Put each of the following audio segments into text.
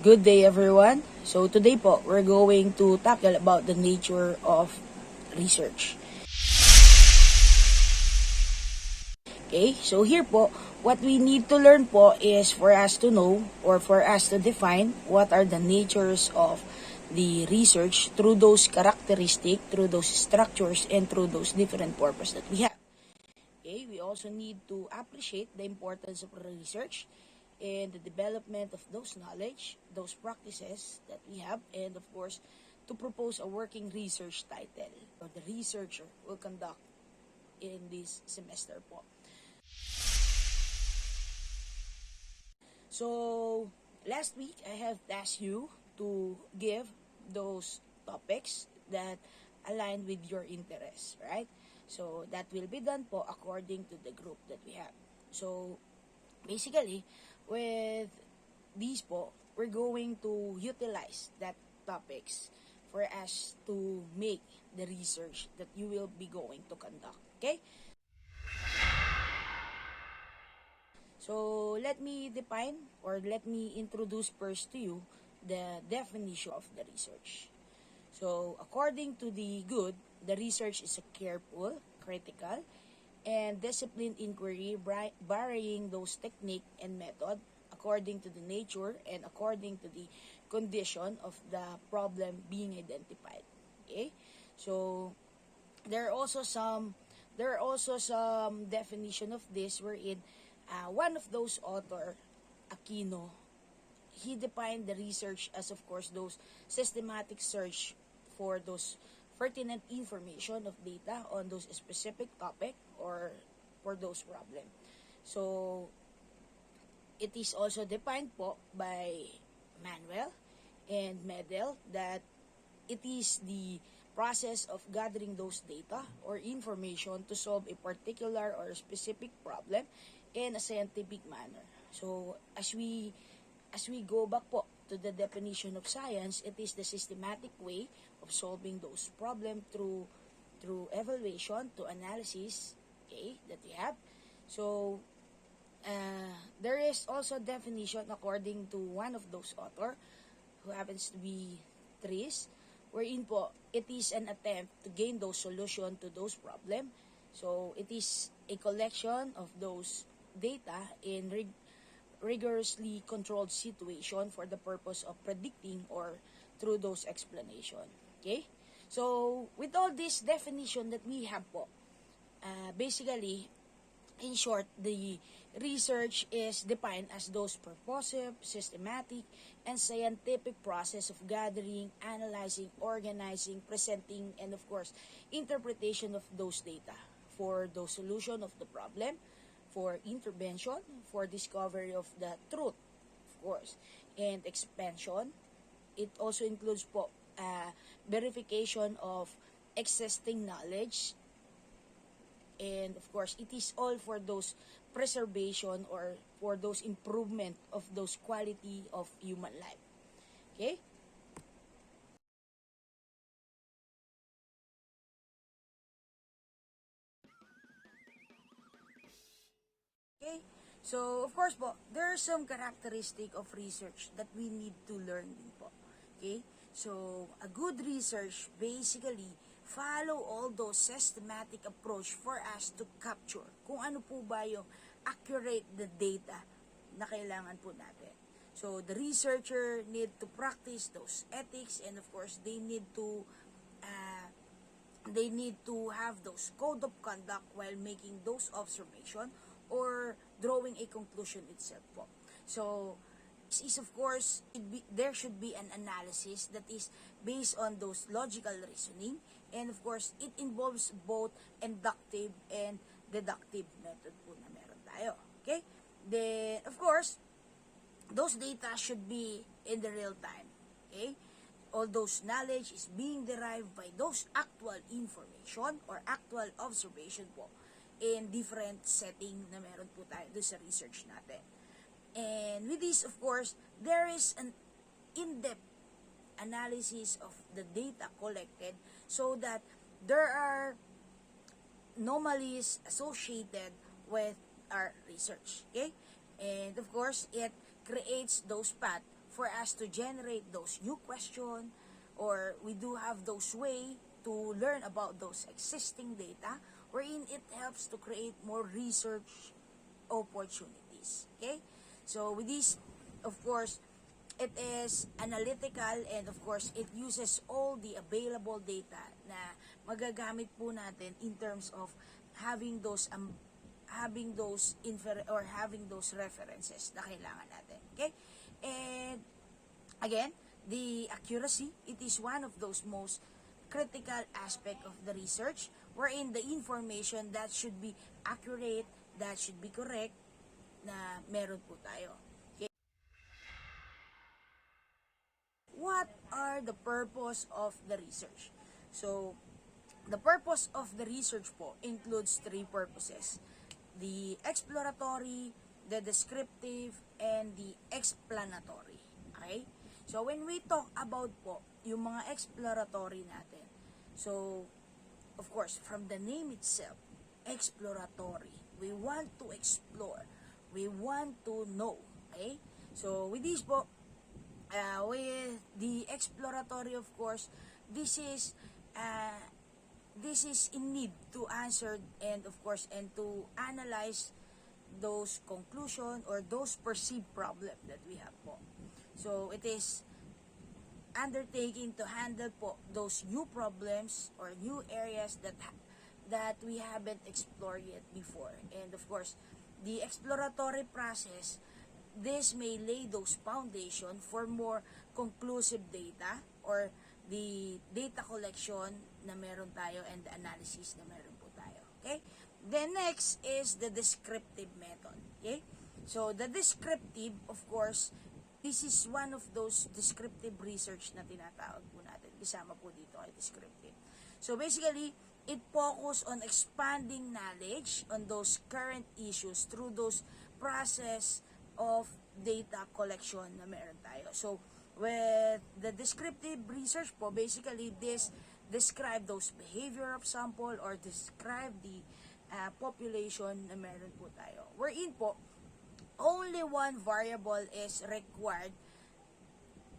Good day everyone. So today po, we're going to tackle about the nature of research. Okay, so here po, what we need to learn po is for us to know or for us to define what are the natures of the research through those characteristics, through those structures, and through those different purposes that we have. Okay, we also need to appreciate the importance of research and the development of those knowledge, those practices that we have, and of course, to propose a working research title or the researcher will conduct in this semester po. So, last week, I have asked you to give those topics that align with your interests, right? So, that will be done po according to the group that we have. So, basically, with these po, we're going to utilize that topics for us to make the research that you will be going to conduct, okay? So, let me define or let me introduce first to you the definition of the research. So, according to the good, the research is a careful, critical, and disciplined inquiry varying those technique and method according to the nature and according to the condition of the problem being identified. Okay? So, there are also some definition of this wherein one of those author, Aquino, he defined the research as, of course, those systematic search for those pertinent information of data on those specific topic or for those problem. So, it is also defined po by Manuel and Medel that it is the process of gathering those data or information to solve a particular or specific problem in a scientific manner. So, as we go back po to the definition of science, it is the systematic way of solving those problems through evaluation to analysis, okay, that we have. So, there is also definition according to one of those author who happens to be Tris, wherein po, it is an attempt to gain those solution to those problem. So, it is a collection of those data in rigorously controlled situation for the purpose of predicting or through those explanation. Okay? So, with all this definition that we have po, basically, in short, the research is defined as those purposive, systematic, and scientific process of gathering, analyzing, organizing, presenting, and of course, interpretation of those data for the solution of the problem, for intervention, for discovery of the truth, of course, and expansion. It also includes po, verification of existing knowledge, and of course, it is all for those preservation or for those improvement of those quality of human life. Okay? Okay? So, of course po, there are some characteristic of research that we need to learn din po. Okay? So, a good research basically follow all those systematic approach for us to capture kung ano po ba yung accurate the data na kailangan po natin. So, the researcher need to practice those ethics and of course, they need to have those code of conduct while making those observation or drawing a conclusion itself po. So, is of course, there should be an analysis that is based on those logical reasoning, and of course, it involves both inductive and deductive method po na meron tayo. Okay? Then, of course, those data should be in the real time. Okay? All those knowledge is being derived by those actual information or actual observation po in different setting na meron po tayo doon sa research natin. And with this, of course, there is an in-depth analysis of the data collected so that there are anomalies associated with our research. Okay? And of course, it creates those paths for us to generate those new questions, or we do have those way to learn about those existing data, wherein it helps to create more research opportunities. Okay? So with this, of course, it is analytical, and of course, it uses all the available data na magagamit po natin in terms of having those having those references na kailangan natin. Okay? And again, the accuracy, it is one of those most critical aspect of the research, wherein the information that should be accurate, that should be correct, na meron po tayo. Okay? What are the purpose of the research? So, the purpose of the research po includes three purposes: the exploratory, the descriptive, and the explanatory. Okay? So, when we talk about po yung mga exploratory natin, so, of course, from the name itself, exploratory. We want to explore. We want to know. Okay? So, with this po, with the exploratory, of course, this is in need to answer, and of course, and to analyze those conclusion or those perceived problem that we have po. So it is undertaking to handle po those new problems or new areas that we haven't explored yet before. And of course, the exploratory process, this may lay those foundation for more conclusive data, or the data collection na meron tayo, and the analysis na meron po tayo. Okay? Then next is the descriptive method. Okay? So the descriptive, of course, this is one of those descriptive research na tinatawag po natin. Kasama po dito ay descriptive. So basically, it focus on expanding knowledge on those current issues through those process of data collection na meron tayo. So, with the descriptive research po, basically this describe those behavior of sample, or describe the population na meron po tayo. Wherein po, only one variable is required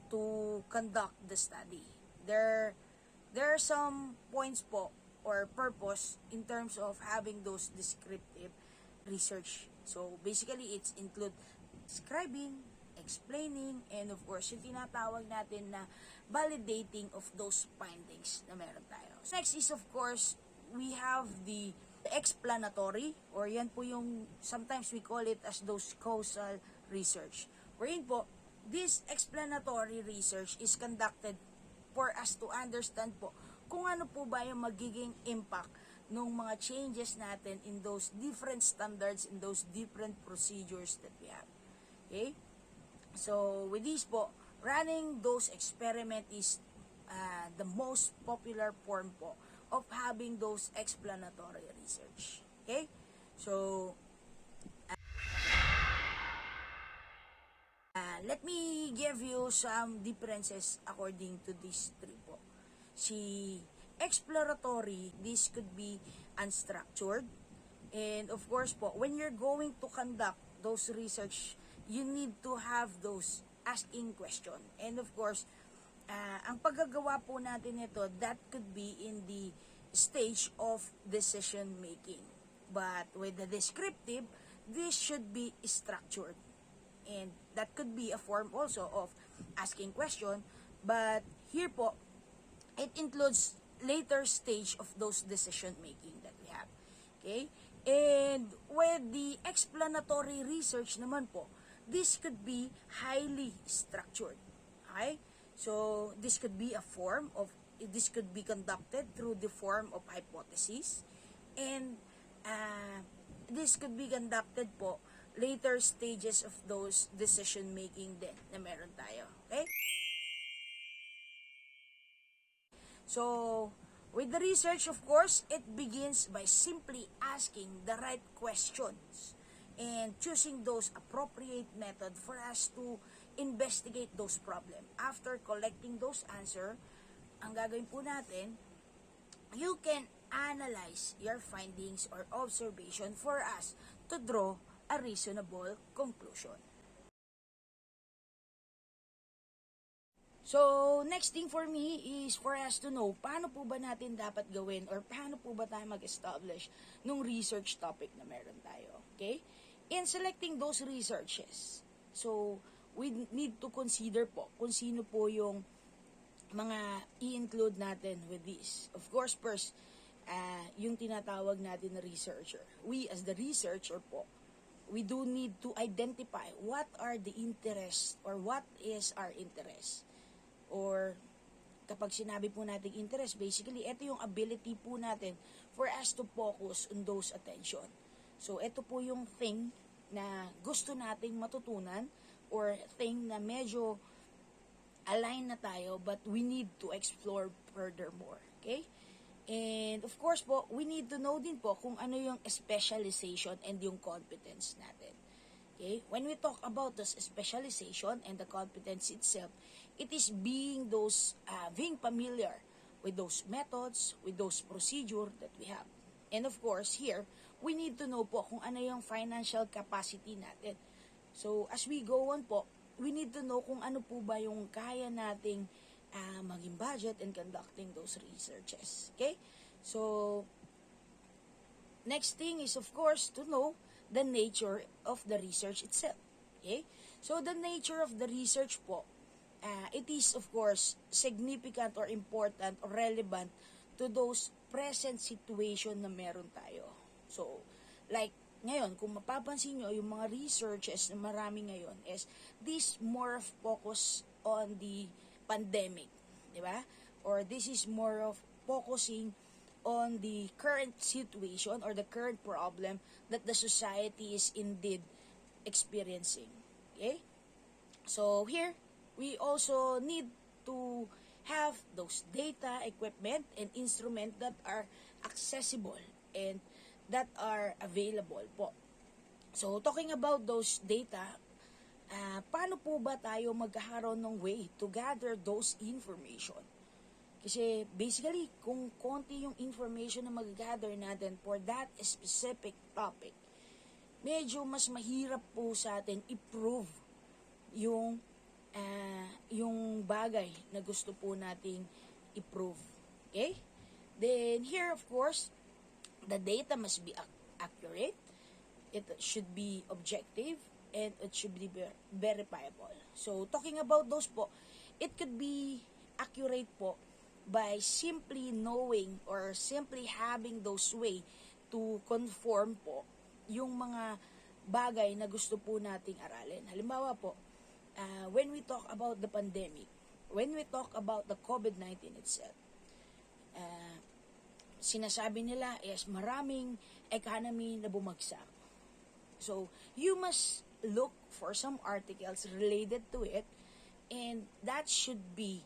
to conduct the study. There are some points po or purpose in terms of having those descriptive research. So basically, it's include describing, explaining, and of course, yung tinatawag natin na validating of those findings na meron tayo. So next is, of course, we have the explanatory, or yan po yung sometimes we call it as those causal research. Wherein po, this explanatory research is conducted for us to understand po kung ano po ba yung magiging impact ng mga changes natin in those different standards, in those different procedures that we have. Okay? So, with this po, running those experiment is the most popular form po of having those explanatory research. Okay? So, let me give you some differences according to these three po. Si exploratory, this could be unstructured. And of course po, when you're going to conduct those research, you need to have those asking question. And of course, ang paggagawa po natin ito, that could be in the stage of decision making. But with the descriptive, this should be structured. And that could be a form also of asking question. But here po, it includes later stage of those decision making that we have. Okay? And with the explanatory research naman po, this could be highly structured. Okay? So, this could be a form of, this could be conducted through the form of hypothesis. And this could be conducted po later stages of those decision making din na meron tayo. Okay? So, with the research, of course, it begins by simply asking the right questions and choosing those appropriate method for us to investigate those problems. After collecting those answers, ang gagawin po natin, you can analyze your findings or observation for us to draw a reasonable conclusion. So, next thing for me is for us to know paano po ba natin dapat gawin or paano po ba tayo mag-establish nung research topic na meron tayo. Okay? In selecting those researches, so, we need to consider po kung sino po yung mga i-include natin with this. Of course, first, yung tinatawag natin na researcher. We as the researcher po, we do need to identify what are the interests or what is our interest. Or kapag sinabi po natin interest, basically, ito yung ability po natin for us to focus on those attention. So, ito po yung thing na gusto nating matutunan or thing na medyo align na tayo but we need to explore furthermore. Okay? And of course po, we need to know din po kung ano yung specialization and yung competence natin. Okay? When we talk about the specialization and the competence itself, it is being familiar with those methods, with those procedure that we have. And of course, here, we need to know po kung ano yung financial capacity natin. So, as we go on po, we need to know kung ano po ba yung kaya nating maging budget and conducting those researches. Okay? So, next thing is, of course, to know the nature of the research itself. Okay? So, the nature of the research po, it is, of course, significant or important or relevant to those present situation na meron tayo. So, like, ngayon, kung mapapansin nyo, yung mga researches na marami ngayon is this more of focus on the pandemic, di ba? Or this is more of focusing on the current situation or the current problem that the society is indeed experiencing. Okay? So here, we also need to have those data, equipment, and instrument that are accessible and that are available po. So, talking about those data, paano po ba tayo magkakaroon ng way to gather those information? Kasi basically, kung konti yung information na mag-gather natin for that specific topic, medyo mas mahirap po sa atin i-prove yung bagay na gusto po nating i-prove. Okay? Then here, of course, the data must be accurate, it should be objective, and it should be verifiable. So, talking about those po, it could be accurate po by simply knowing or simply having those way to conform po yung mga bagay na gusto po nating aralin. Halimbawa po, when we talk about the pandemic, when we talk about the COVID-19 itself, sinasabi nila is maraming economy na bumagsak. So, you must look for some articles related to it and that should be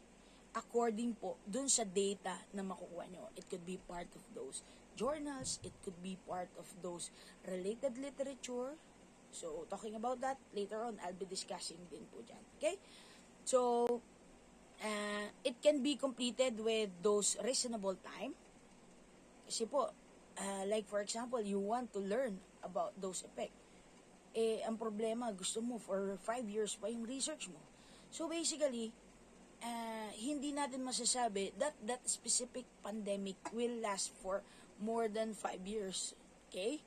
according po dun sa data na makukuha nyo. It could be part of those journals, it could be part of those related literature. So, talking about that, later on, I'll be discussing din po dyan. Okay? So, it can be completed with those reasonable time. Kasi po, like for example, you want to learn about those effects. Ang problema, gusto mo for 5 years pa yung research mo. So basically, hindi natin masasabi that that specific pandemic will last for more than 5 years. Okay?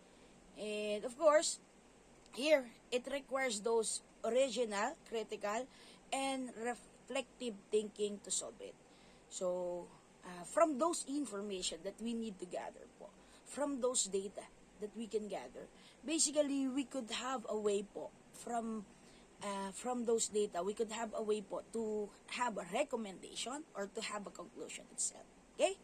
And of course, here, it requires those original, critical, and reflective thinking to solve it. So, from those information that we need to gather po, from those data that we can gather, basically, we could have a way po from those data, we could have a way po to have a recommendation or to have a conclusion itself. Okay?